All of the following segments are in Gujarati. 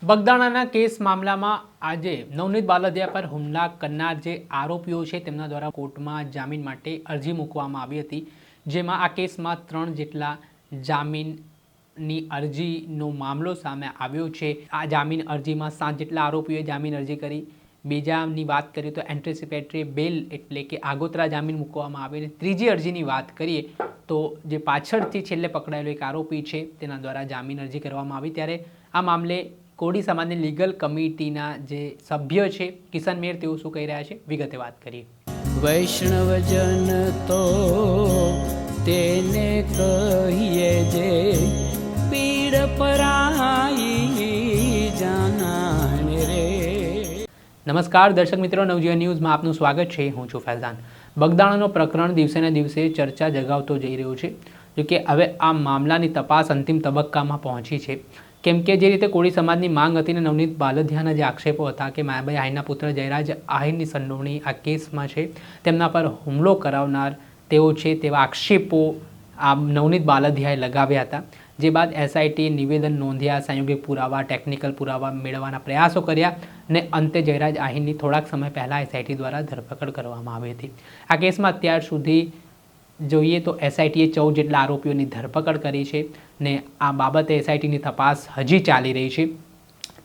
બગદાણાના કેસ મામલામાં આજે નવનીત બાલદિયા પર હુમલા કરનાર જે આરોપીઓ છે તેમના દ્વારા કોર્ટમાં જામીન માટે અરજી મૂકવામાં આવી હતી, જેમાં આ કેસમાં 3 જેટલા જામીનની અરજીનો મામલો સામે આવ્યો છે। આ જામીન અરજીમાં 7 જેટલા આરોપીઓએ જામીન અરજી કરી। બીજાની વાત કરીએ તો એન્ટિસિપેટરી બેલ એટલે કે આગોતરા જામીન મૂકવામાં આવે। અને ત્રીજી અરજીની વાત કરીએ તો જે પાછળથી છેલ્લે પકડાયેલો એક આરોપી છે તેના દ્વારા જામીન અરજી કરવામાં આવી। ત્યારે આ મામલે કોડી સમાજની લીગલ કમિટીના જે સભ્ય છે કિશન મેર તેઓ શું કહી રહ્યા છે વિગતે વાત કરીએ। વૈષ્ણવજન તો તેને કહીએ જે પીડ પરાઈ જાનાને રે। નમસ્કાર દર્શક મિત્રો, નવજીવન ન્યૂઝમાં આપનું સ્વાગત છે। હું છું ફૈઝાન। બગદાણાનો પ્રકરણ દિવસે ને દિવસે ચર્ચા જગાવતો જઈ રહ્યો છે, જોકે હવે આ મામલાની તપાસ અંતિમ તબક્કામાં પહોંચી છે। કેમ કે જે રીતે કોળી સમાજની માંગ હતી ને નવનીત બાલદિયાના જે આક્ષેપો હતા કે માયાભાઈ આહિરના પુત્ર જયરાજ આહિરની સંડોવણી આ કેસમાં છે, તેમના પર હુમલો કરાવનાર તેઓ છે તેવા આક્ષેપો આ નવનીત બાલદિયાએ લગાવ્યા હતા। જે બાદ એસઆઈટીએ નિવેદન નોંધ્યા, સંયોગિક પુરાવા, ટેકનિકલ પુરાવા મેળવવાના પ્રયાસો કર્યા ને અંતે જયરાજ આહિરની થોડાક સમય પહેલાં એસઆઈટી દ્વારા ધરપકડ કરવામાં આવી હતી। આ કેસમાં અત્યાર સુધી જોઈએ તો એસઆઈટીએ 14 જેટલા આરોપીઓની ધરપકડ કરી છે ને આ બાબતે એસઆઈટીની તપાસ હજી ચાલી રહી છે।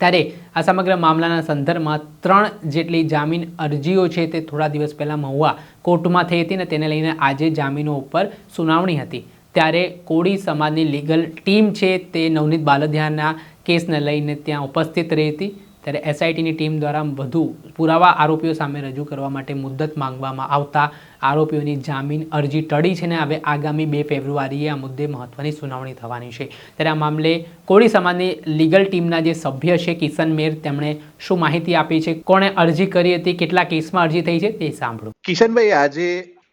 ત્યારે આ સમગ્ર મામલાના સંદર્ભમાં 3 જેટલી જામીન અરજીઓ છે તે થોડા દિવસ પહેલાં મહુવા કોર્ટમાં થઈ હતી ને તેને લઈને આજે જામીનો ઉપર સુનાવણી હતી। ત્યારે કોળી સમાજની લીગલ ટીમ છે તે નવનીત બાલદિયાના કેસને લઈને ત્યાં ઉપસ્થિત રહી હતી। ત્યારે એસઆઈટીની ટીમ દ્વારા વધુ પુરાવા આરોપીઓ સામે રજૂ કરવા માટે મુદ્દત માંગવામાં આવતા આરોપીઓની જામીન અરજી ટળી છે ને હવે આગામી 2 ફેબ્રુઆરીએ આ મુદ્દે મહત્વની સુનાવણી થવાની છે। ત્યારે આ મામલે કોળી સમાજની લીગલ ટીમના જે સભ્ય છે કિશન મેર, તેમણે શું માહિતી આપી છે, કોણે અરજી કરી હતી, કેટલા કેસમાં અરજી થઈ છે તે સાંભળો। કિશનભાઈ, આજે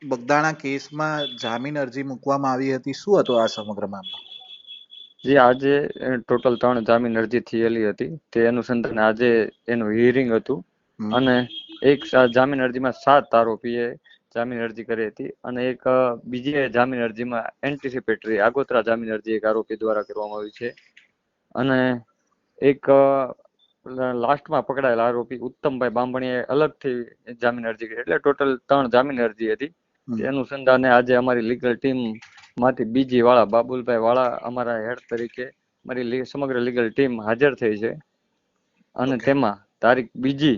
બગદાણા કેસમાં જામીન અરજી મૂકવામાં આવી હતી, શું હતો આ સમગ્ર મામલો? જે આજે ટોટલ 3 જામીન અરજી થયેલી હતી, તે અનુસંધાને આજે એનું હિયરિંગ હતું અને એક જામીન અરજીમાં 7 આરોપીએ જામીન અરજી કરી હતી અને એક બીજી જામીન અરજીમાં એન્ટિસિપેટરી આગોતરા જામીન અરજી એક આરોપી દ્વારા કરવામાં આવી છે અને એક લાસ્ટમાં પકડાયેલા આરોપી ઉત્તમભાઈ બાંભણીએ અલગથી જામીન અરજી કરી, એટલે ટોટલ 3 જામીન અરજી હતી। તે અનુસંધાને આજે અમારી લીગલ ટીમ માંથી બીજી વાળા બાબુલભાઈ વાળા અમારા હેડ તરીકે મારી સમગ્ર લીગલ ટીમ હાજર થઈ છે અને તેમાં તારીખ 2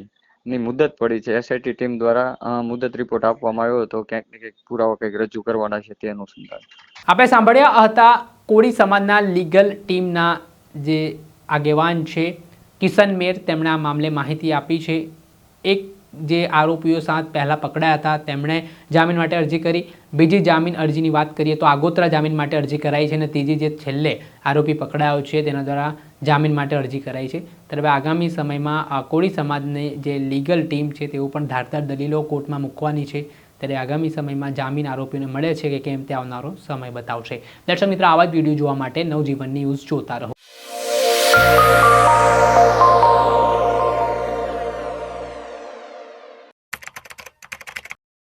ની મુદત પડી છે। એસઆઈટી ટીમ દ્વારા મુદત રિપોર્ટ આપવામાં આવ્યો હતો, ક્યાંક ને ક્યાંક પુરાવા કંઈક રજૂ કરવાના છે તે અનુસંધાન આપણે સાંભળ્યા હતા કોળી સમાજના લીગલ ટીમના જે આગેવાન છે કિશન મેર, તેમણે આ મામલે માહિતી આપી છે। એક જે આરોપીઓ 7 પહેલાં પકડાયા હતા તેમણે જામીન માટે અરજી કરી। બીજી જામીન અરજીની વાત કરીએ તો આગોતરા જામીન માટે અરજી કરાઈ છે અને ત્રીજી જે છેલ્લે આરોપી પકડાયો છે તેના દ્વારા જામીન માટે અરજી કરાઈ છે। ત્યારે આગામી સમયમાં કોળી સમાજની જે લીગલ ટીમ છે તેઓ પણ ધારદાર દલીલો કોર્ટમાં મૂકવાની છે। ત્યારે આગામી સમયમાં જામીન આરોપીઓને મળે છે કે કેમ તે આવનારો સમય બતાવશે। દર્શક મિત્રો, આવા જ વિડીયો જોવા માટે નવજીવન ન્યૂઝ જોતા રહો।